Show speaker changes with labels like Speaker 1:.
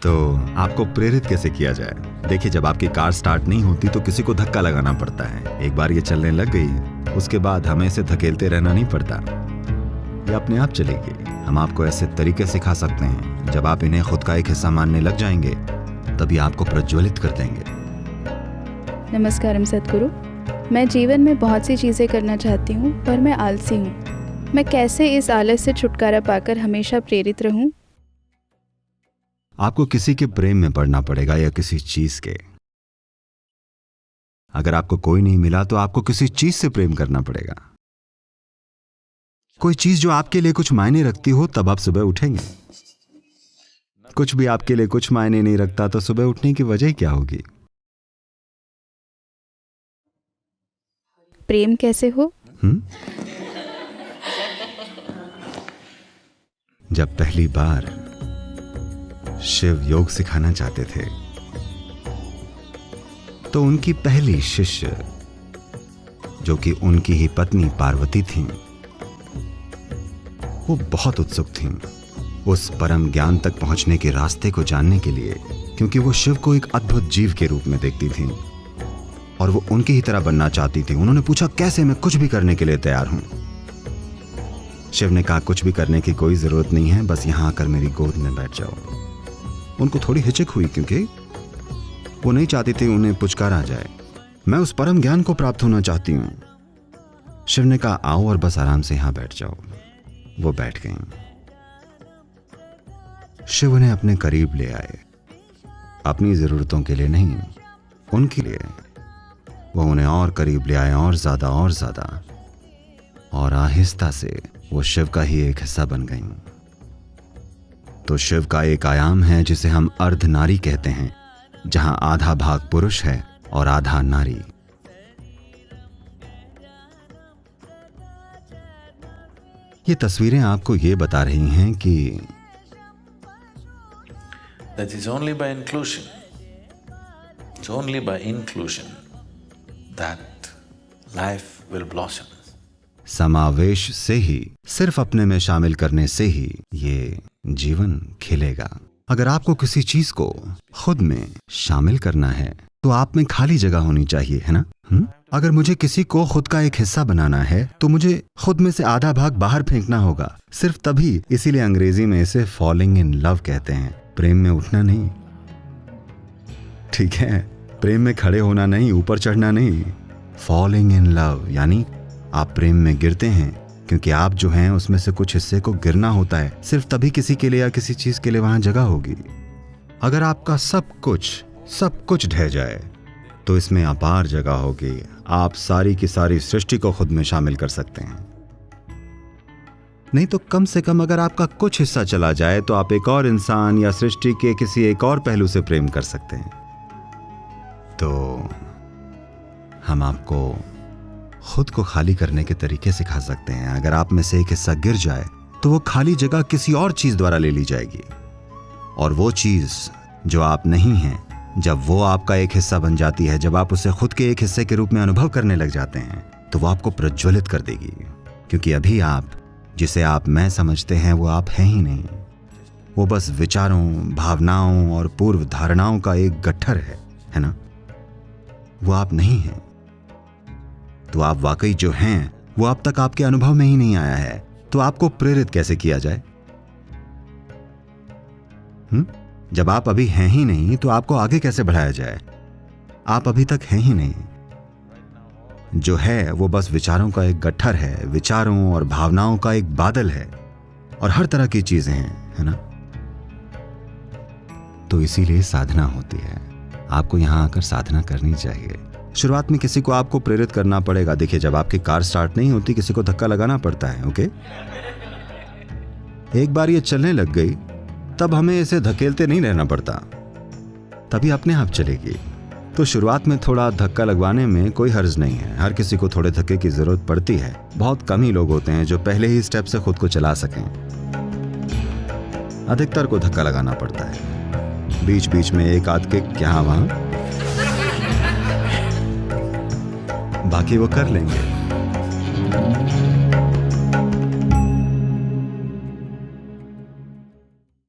Speaker 1: तो आपको प्रेरित कैसे किया जाए? देखिए, जब आपकी कार स्टार्ट नहीं होती तो किसी को धक्का लगाना पड़ता है। एक बार ये चलने लग गई, उसके बाद हमें इसे धकेलते रहना नहीं पड़ता, ये अपने आप चलेगी। हम आपको ऐसे तरीके सिखा सकते हैं, जब आप इन्हें खुद का एक हिस्सा मानने लग जाएंगे तभी आपको प्रज्वलित कर देंगे।
Speaker 2: नमस्कारम सद्गुरु। मैं जीवन में बहुत सी चीज़ें करना चाहती हूँ, पर मैं आलसी हूँ। मैं कैसे इस आलस से छुटकारा पाकर हमेशा प्रेरित रहूँ?
Speaker 1: आपको किसी के प्रेम में पड़ना पड़ेगा या किसी चीज के। अगर आपको कोई नहीं मिला तो आपको किसी चीज से प्रेम करना पड़ेगा। कोई चीज जो आपके लिए कुछ मायने रखती हो, तब आप सुबह उठेंगे। कुछ भी आपके लिए कुछ मायने नहीं रखता तो सुबह उठने की वजह क्या होगी?
Speaker 2: प्रेम कैसे हो?
Speaker 1: जब पहली बार शिव योग सिखाना चाहते थे तो उनकी पहली शिष्य, जो कि उनकी ही पत्नी पार्वती थीं, वो बहुत उत्सुक थीं उस परम ज्ञान तक पहुंचने के रास्ते को जानने के लिए, क्योंकि वो शिव को एक अद्भुत जीव के रूप में देखती थीं और वो उनकी ही तरह बनना चाहती थी। उन्होंने पूछा, कैसे? मैं कुछ भी करने के लिए तैयार हूं। शिव ने कहा, कुछ भी करने की कोई जरूरत नहीं है, बस यहां आकर मेरी गोद में बैठ जाओ। उनको थोड़ी हिचक हुई, क्योंकि वो नहीं चाहती थी उन्हें पुचकारा जाए। मैं उस परम ज्ञान को प्राप्त होना चाहती हूं। शिव ने कहा, आओ और बस आराम से यहां बैठ जाओ। वो बैठ गईं। शिव उन्हें अपने करीब ले आए, अपनी जरूरतों के लिए नहीं, उनके लिए। वो उन्हें और करीब ले आए, और ज्यादा और ज्यादा, और आहिस्ता से वो शिव का ही एक हिस्सा बन गईं। तो शिव का एक आयाम है जिसे हम अर्ध नारी कहते हैं, जहां आधा भाग पुरुष है और आधा नारी। ये तस्वीरें आपको ये बता रही हैं कि
Speaker 3: that is only by inclusion, it's only by inclusion that life will blossom.
Speaker 1: समावेश से ही, सिर्फ अपने में शामिल करने से ही ये जीवन खिलेगा। अगर आपको किसी चीज को खुद में शामिल करना है तो आप में खाली जगह होनी चाहिए, है ना? अगर मुझे किसी को खुद का एक हिस्सा बनाना है तो मुझे खुद में से आधा भाग बाहर फेंकना होगा, सिर्फ तभी। इसीलिए अंग्रेजी में इसे फॉलिंग इन लव कहते हैं, प्रेम में उठना नहीं, ठीक है? प्रेम में खड़े होना नहीं, ऊपर चढ़ना नहीं। फॉलिंग इन लव यानी आप प्रेम में गिरते हैं, क्योंकि आप जो हैं उसमें से कुछ हिस्से को गिरना होता है, सिर्फ तभी किसी के लिए या किसी चीज के लिए वहां जगह होगी। अगर आपका सब कुछ ढह जाए तो इसमें अपार जगह होगी। आप सारी की सारी सृष्टि को खुद में शामिल कर सकते हैं। नहीं तो कम से कम अगर आपका कुछ हिस्सा चला जाए तो आप एक और इंसान या सृष्टि के किसी एक और पहलू से प्रेम कर सकते हैं। तो हम आपको खुद को खाली करने के तरीके सिखा सकते हैं। अगर आप में से एक हिस्सा गिर जाए तो वो खाली जगह किसी और चीज द्वारा ले ली जाएगी, और वो चीज जो आप नहीं हैं, जब वो आपका एक हिस्सा बन जाती है, जब आप उसे खुद के एक हिस्से के रूप में अनुभव करने लग जाते हैं, तो वो आपको प्रज्वलित कर देगी। क्योंकि अभी आप जिसे आप मैं समझते हैं वो आप हैं ही नहीं। वो बस विचारों, भावनाओं और पूर्व धारणाओं का एक गट्ठर है ना? वो आप नहीं हैं। तो आप वाकई जो हैं वो अब तक आपके अनुभव में ही नहीं आया है। तो आपको प्रेरित कैसे किया जाए? जब आप अभी हैं ही नहीं तो आपको आगे कैसे बढ़ाया जाए? आप अभी तक हैं ही नहीं। जो है वो बस विचारों का एक गट्ठर है, विचारों और भावनाओं का एक बादल है, और हर तरह की चीजें हैं, है ना? तो इसीलिए साधना होती है। आपको यहां आकर साधना करनी चाहिए। शुरुआत में किसी को आपको प्रेरित करना पड़ेगा। देखिए, जब आपकी कार स्टार्ट नहीं होती किसी को धक्का लगाना पड़ता है, ओके? एक बार ये चलने लग गई तब हमें इसे धकेलते नहीं रहना पड़ता, तभी अपने आप चलेगी। तो शुरुआत में थोड़ा धक्का लगवाने में कोई हर्ज नहीं है। हर किसी को थोड़े धक्के की जरूरत पड़ती है। बहुत कम ही लोग होते हैं जो पहले ही स्टेप से खुद को चला सकें। अधिकतर को धक्का लगाना पड़ता है, बीच बीच में एक आध किक यहाँ वहां, बाकी वो कर लेंगे।